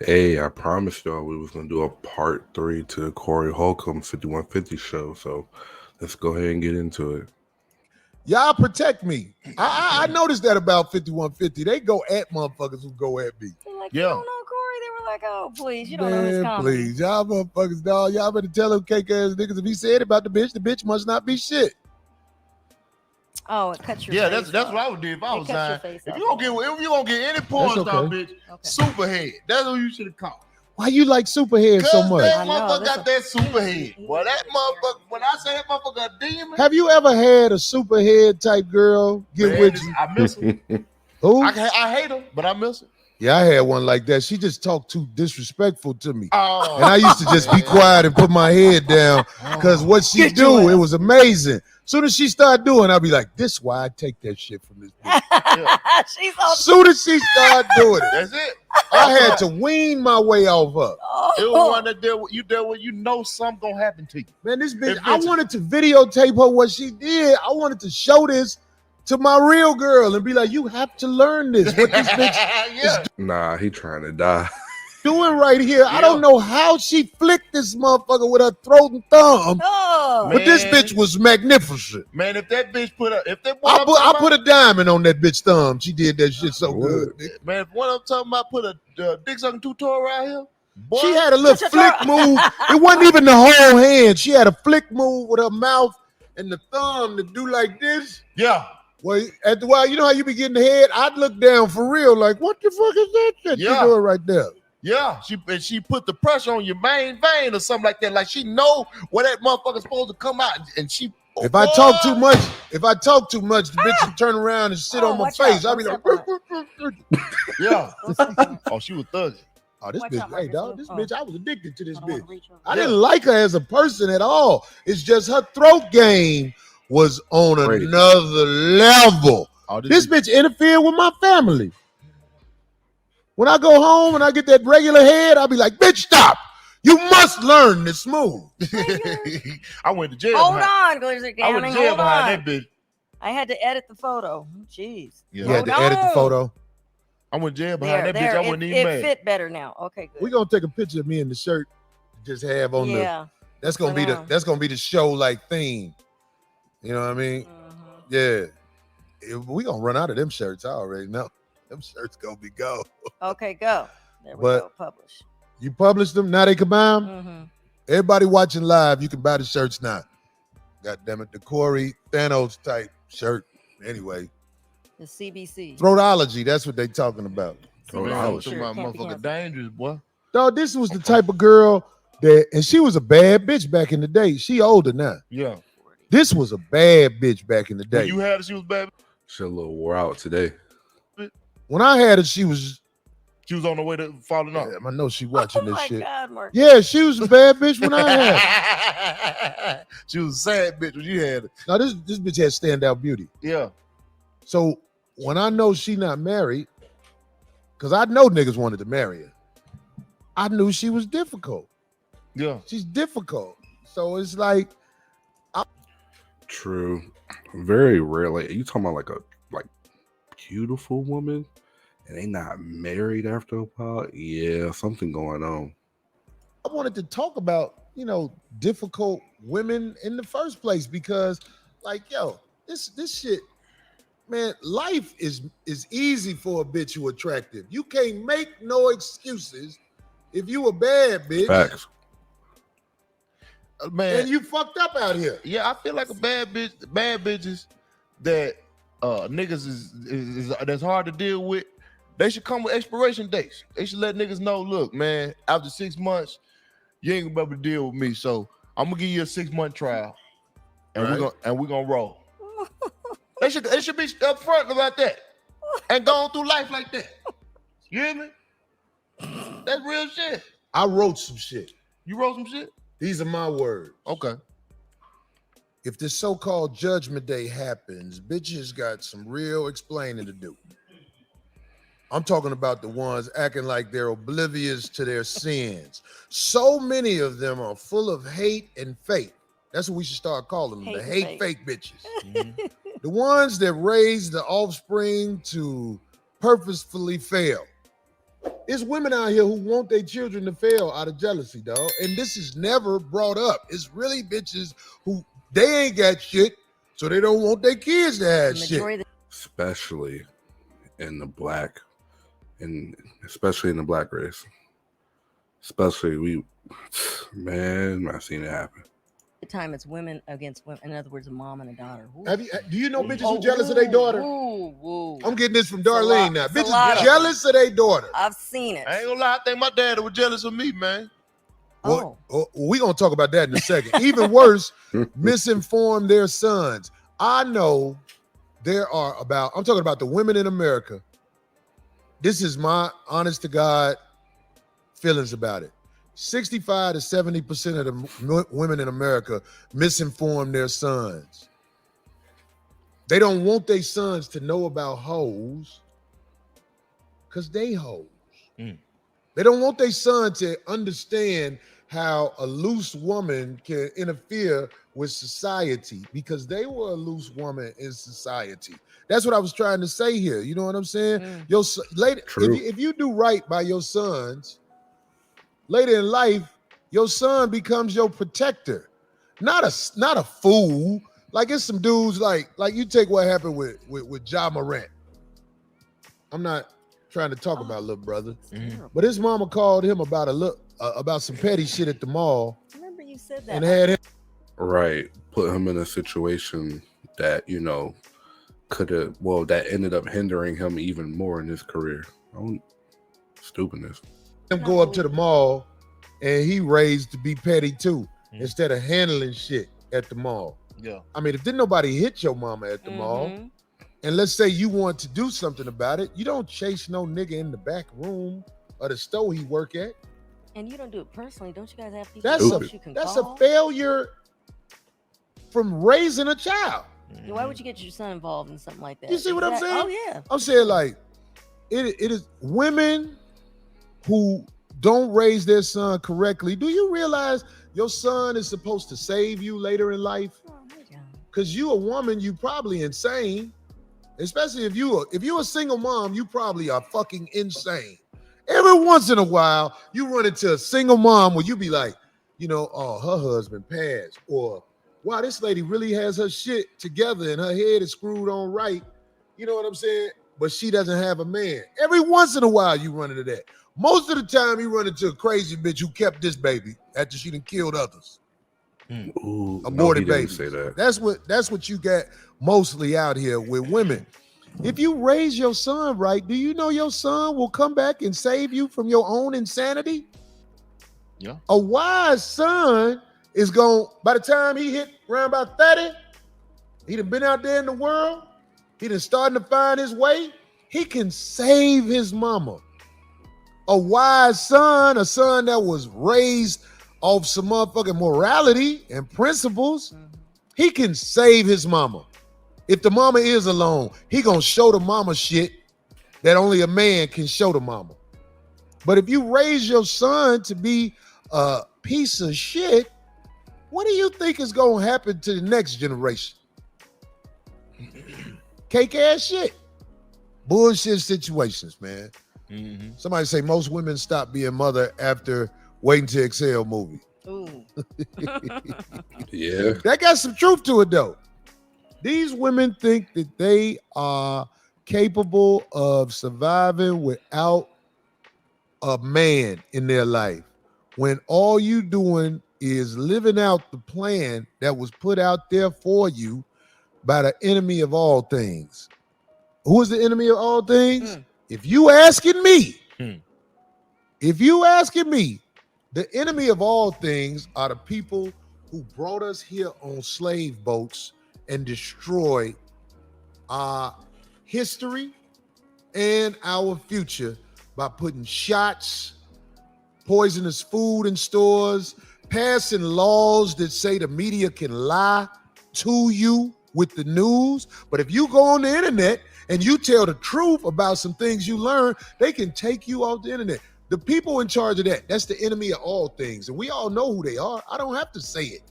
Hey, I promised y'all we was gonna do a part 3 to the Corey Holcomb 5150 show, so let's go ahead and get into it. Y'all protect me. I noticed that about 5150. They go at motherfuckers who go at me. They're like, you don't know Corey? They were like, oh, please, you don't know his Man, comedy. please. Y'all motherfuckers, dog. Y'all better tell them cake ass niggas if he said about the bitch must not be shit. Oh, it cuts your face that's off. what I would do if I was cuts signed. your If you gonna get any porn star, bitch, Superhead. That's what you should have called. Why you like Superhead so much? That motherfucker got that Superhead. Boy, that motherfucker, when I say that motherfucker a demon. Have you ever had a Superhead type girl get with you? I miss her. Who? I hate her, but I miss her. Yeah, I had one like that. She just talked too disrespectful to me. Oh, and I used to just be quiet and put my head down because what she do, it was amazing. Soon as she started doing, I'll be like, this why I take that shit from this bitch. Soon as she started doing it. That's it. I had to wean my way off her. It was one that there when you know something gonna happen to you. Man, this bitch, I wanted to videotape her what she did. I wanted to show this to my real girl and be like, you have to learn this. What this bitch is Nah, he trying to die. doing right here. I don't know how she flicked this motherfucker with her throat and thumb. But this bitch was magnificent. Man, if that bitch I put a diamond on that bitch thumb. She did that shit so good. Man, if one I'm talking about put a dick sucking tutorial right here. Boy, she had a little flick move. It wasn't even the whole hand. She had a flick move with her mouth and the thumb to do like this. Yeah. Well, at the while, you know how you be getting the head? I'd look down for real, like, what the fuck is that shit you doing right there? Yeah, she put the pressure on your main vein or something like that. Like she know where that motherfucker's supposed to come out, and she. If I talk too much, the bitch would turn around and sit on my face. I'd be like, yeah. Oh, she was thugging. Oh, this bitch, hey dog, this bitch, I was addicted to this bitch. I didn't like her as a person at all. It's just her throat game was on another level. Oh, this bitch interfered with my family. When I go home and I get that regular head, I'll be like, bitch, stop. You must learn this move. I went to jail. Hold on, Glizzy. I went to jail behind that bitch. I had to edit the photo. Jeez. You had to edit the photo? I went to jail behind that bitch. I wasn't even mad. It fit better now. Okay, good. We're gonna take a picture of me in the shirt. Just have on that's gonna be the show like theme. You know what I mean? Yeah. We gonna run out of them shirts. I already know. Them shirts gonna be go. Okay, go. There we go. Publish. You publish them now. They can buy them. Everybody watching live, you can buy the shirts now. God damn it, the Corey Thanos type shirt. Anyway, the CBC throatology. That's what they talking about. Throatology, my motherfucker, dangerous boy. Dog, this was the type of girl that, and she was a bad bitch back in the day. She older now. Yeah. This was a bad bitch back in the day. When you had her, she was bad. She a little wore out today. When I had her, she was on the way to falling off. I know she watching this shit. God, Mark. Yeah, she was a bad bitch when I had her. She was a sad bitch when you had her. Now this bitch had standout beauty. Yeah. So when I know she not married, because I know niggas wanted to marry her, I knew she was difficult. Yeah. She's difficult. So it's like True. Very rarely. You talking about like a beautiful woman and they not married after a while? Yeah, something going on. I wanted to talk about, difficult women in the first place because, this shit, man, life is easy for a bitch who attractive. You can't make no excuses if you a bad bitch. Facts. Man, and you fucked up out here. Yeah, I feel like bad bitches that niggas is that's hard to deal with. They should come with expiration dates. They should let niggas know, look, man, after 6 months, you ain't gonna be able to deal with me. So I'm gonna give you a 6-month trial, and we're gonna roll. They should be upfront about that and going through life like that. You hear me? That's real shit. I wrote some shit. You wrote some shit? These are my words. Okay. If this so-called judgment day happens, bitches got some real explaining to do. I'm talking about the ones acting like they're oblivious to their sins. So many of them are full of hate and fake. That's what we should start calling them, the hate fake bitches. Mm-hmm. The ones that raise the offspring to purposefully fail. It's women out here who want their children to fail out of jealousy, dog. And this is never brought up. It's really bitches who they ain't got shit, so they don't want their kids to have shit. Especially in the black, especially in the black race. Especially I've seen it happen. The time it's women against women. In other words, a mom and a daughter. Do you know bitches who jealous of their daughter? I'm getting this from Darlene now. It's a Bitches lot jealous of their daughter. I've seen it. I ain't gonna lie, I think my dad was jealous of me, man. Well, we're gonna talk about that in a second. Even worse, misinform their sons. I know I'm talking about the women in America. This is my honest to God feelings about it. 65 to 70% of the women in America misinform their sons. They don't want their sons to know about hoes because they hoes. They don't want their son to understand how a loose woman can interfere with society because they were a loose woman in society. That's what I was trying to say here. You know what I'm saying? If you do right by your sons, later in life, your son becomes your protector, not a fool. Like it's some dudes like you take what happened with Ja Morant. I'm not trying to talk about little brother, but his mama called him about some petty shit at the mall. I remember you said that. And had him put him in a situation that that ended up hindering him even more in his career. Stupidness. Him go up to the mall, and he raised to be petty too, instead of handling shit at the mall. Yeah. I mean, if didn't nobody hit your mama at the mall, and let's say you want to do something about it, you don't chase no nigga in the back room of the store he work at. And you don't do it personally. Don't you guys have people you can that's call? a failure from raising a child. Why would you get your son involved in something like that? You see what I'm saying? Oh, yeah. I'm saying like, it is women who don't raise their son correctly. Do you realize your son is supposed to save you later in life? Because you a woman, you probably insane. Especially if you're a single mom, you probably are fucking insane. Every once in a while, you run into a single mom where you be like, oh, her husband passed, or wow, this lady really has her shit together and her head is screwed on right. You know what I'm saying? But she doesn't have a man. Every once in a while, you run into that. Most of the time, you run into a crazy bitch who kept this baby after she done killed others. Ooh, aborted babies. Say that. That's what you got mostly out here with women. If you raise your son right, do you know your son will come back and save you from your own insanity? Yeah. A wise son is going, by the time he hit around about 30, he done been out there in the world, he done starting to find his way, he can save his mama. A wise son, a son that was raised off some motherfucking morality and principles, he can save his mama. If the mama is alone, he gonna show the mama shit that only a man can show the mama. But if you raise your son to be a piece of shit, what do you think is gonna happen to the next generation? Cake ass shit. Bullshit situations, man. Somebody say most women stop being mother after Waiting to Exhale movie. Ooh. Yeah. That got some truth to it though. These women think that they are capable of surviving without a man in their life when all you doing is living out the plan that was put out there for you by the enemy of all things. Who is the enemy of all things? If you asking me, the enemy of all things are the people who brought us here on slave boats and destroyed our history and our future by putting shots, poisonous food in stores, passing laws that say the media can lie to you with the news. But if you go on the internet and you tell the truth about some things you learn, they can take you off the internet. The people in charge of that's the enemy of all things. And we all know who they are. I don't have to say it.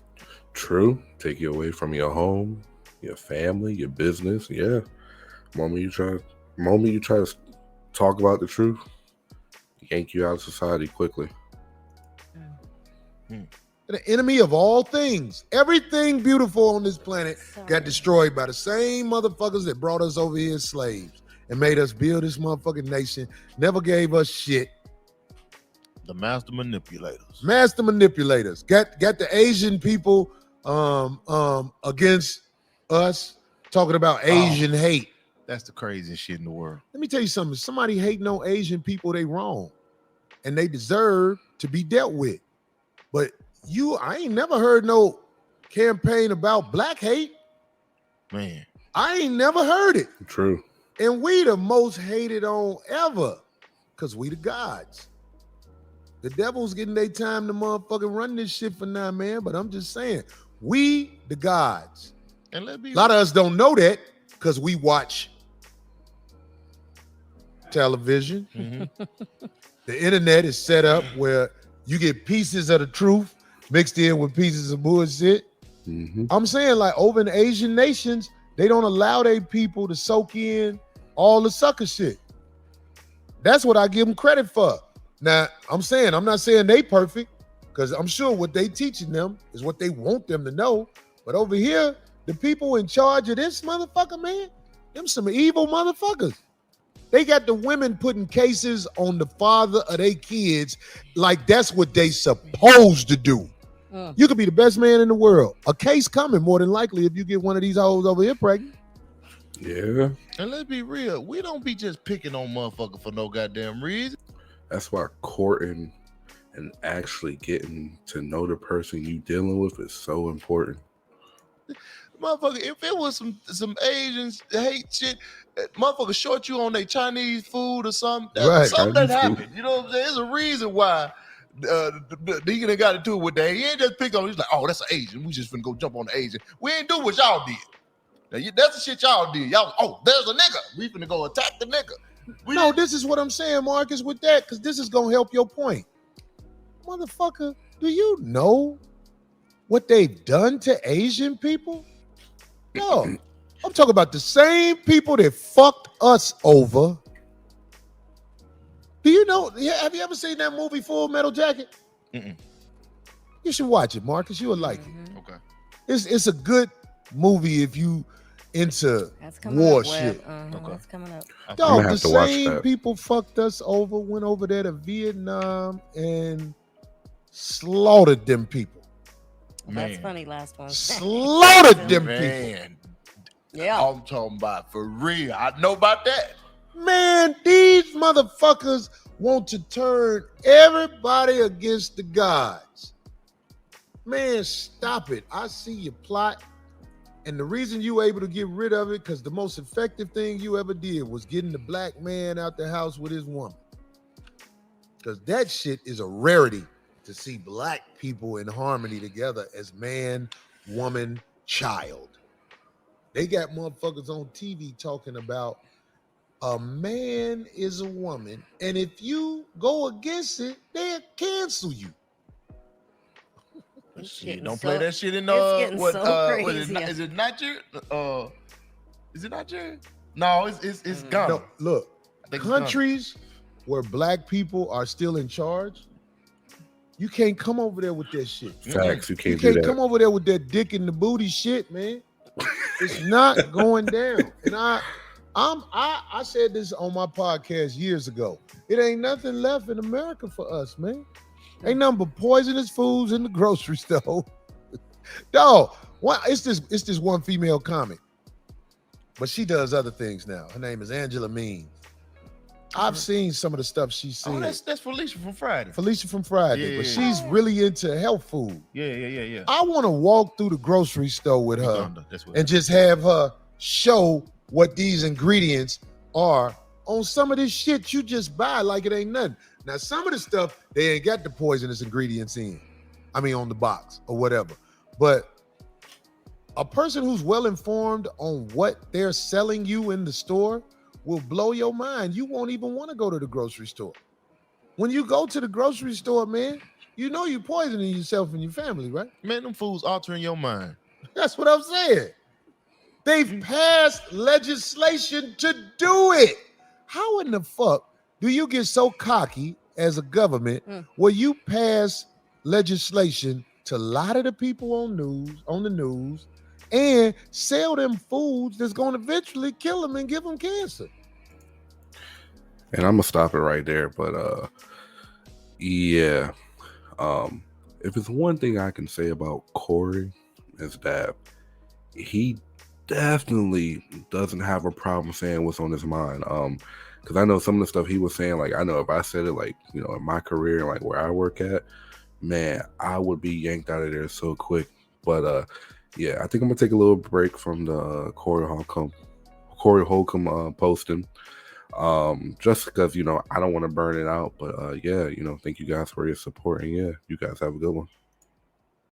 True. Take you away from your home, your family, your business. Yeah. Moment you try to talk about the truth, yank you out of society quickly. The enemy of all things. Everything beautiful on this planet got destroyed by the same motherfuckers that brought us over here as slaves and made us build this motherfucking nation. Never gave us shit. The master manipulators. Master manipulators. Got the Asian people against us, talking about Asian hate. That's the craziest shit in the world. Let me tell you something. If somebody hating on Asian people, they wrong. And they deserve to be dealt with. But I ain't never heard no campaign about black hate. Man. I ain't never heard it. True. And we the most hated on ever. Because we the gods. The devil's getting their time to motherfucking run this shit for now, man. But I'm just saying, we the gods. And a lot of us don't know that because we watch television. Mm-hmm. The internet is set up where you get pieces of the truth mixed in with pieces of bullshit. Mm-hmm. I'm saying, like, over in Asian nations, they don't allow their people to soak in all the sucker shit. That's what I give them credit for. Now, I'm not saying they perfect, because I'm sure what they teaching them is what they want them to know. But over here, the people in charge of this motherfucker, man, them some evil motherfuckers. They got the women putting cases on the father of their kids like that's what they supposed to do. You could be the best man in the world. A case coming more than likely if you get one of these hoes over here pregnant. Yeah. And let's be real. We don't be just picking on motherfucker for no goddamn reason. That's why courting and actually getting to know the person you dealing with is so important. Motherfucker, if it was some Asians hate shit, motherfucker short you on their Chinese food or something, Right. something that happened. You know what I'm saying? There's a reason why he done got into it with that. He ain't just pick on. He's like, oh, that's an Asian. We just finna go jump on the Asian. We ain't do what y'all did. Now, that's the shit y'all did. Y'all, oh, there's a nigga. We finna go attack the nigga. This is what I'm saying, Marcus, with that, because this is gonna help your point. Motherfucker, do you know what they've done to Asian people? No, I'm talking about the same people that fucked us over. Do you know? Have you ever seen that movie Full Metal Jacket? Mm-mm. You should watch it, Marcus. You would like it. Okay. It's a good movie if you into war up, shit. Okay. That's coming up. Dog, the same people fucked us over, went over there to Vietnam and slaughtered them people. Man. That's funny, last one. Slaughtered them people. Yeah. I'm talking about for real. I know about that. Man, these motherfuckers want to turn everybody against the gods. Man, stop it. I see your plot. And the reason you were able to get rid of it, because the most effective thing you ever did was getting the black man out the house with his woman. Because that shit is a rarity to see black people in harmony together as man, woman, child. They got motherfuckers on TV talking about a man is a woman, and if you go against it, they'll cancel you. Shit, don't play that shit in what is it Nigeria? Is it Nigeria? No, it's Ghana. No, look, countries where black people are still in charge, you can't come over there with that shit. Facts, you can't do that. Come over there with that dick in the booty shit, man. It's not going down. And I said this on my podcast years ago. It ain't nothing left in America for us, man. Ain't nothing but poisonous foods in the grocery store. Dog, it's this one female comic, but she does other things now. Her name is Angela Means. I've seen some of the stuff she's seen. Oh, that's Felicia from Friday. Yeah, but she's really into health food. Yeah. I want to walk through the grocery store with her and just have her show what these ingredients are on some of this shit you just buy like it ain't nothing. Now, some of the stuff, they ain't got the poisonous ingredients on the box or whatever. But a person who's well-informed on what they're selling you in the store will blow your mind. You won't even want to go to the grocery store. When you go to the grocery store, man, you know you're poisoning yourself and your family, right? Man, them fools altering your mind. That's what I'm saying. They've passed legislation to do it. How in the fuck do you get so cocky as a government where you pass legislation to lie to the people on the news and sell them foods that's going to eventually kill them and give them cancer. And I'm gonna stop it right there. But yeah, if it's one thing I can say about Corey is that he definitely doesn't have a problem saying what's on his mind. Because I know some of the stuff he was saying, like, I know if I said it, like, you know, in my career, like where I work at, man, I would be yanked out of there so quick. But yeah, I think I'm gonna take a little break from the Corey Holcomb posting. Just because, you know, I don't want to burn it out. But yeah, you know, thank you guys for your support, and yeah, you guys have a good one.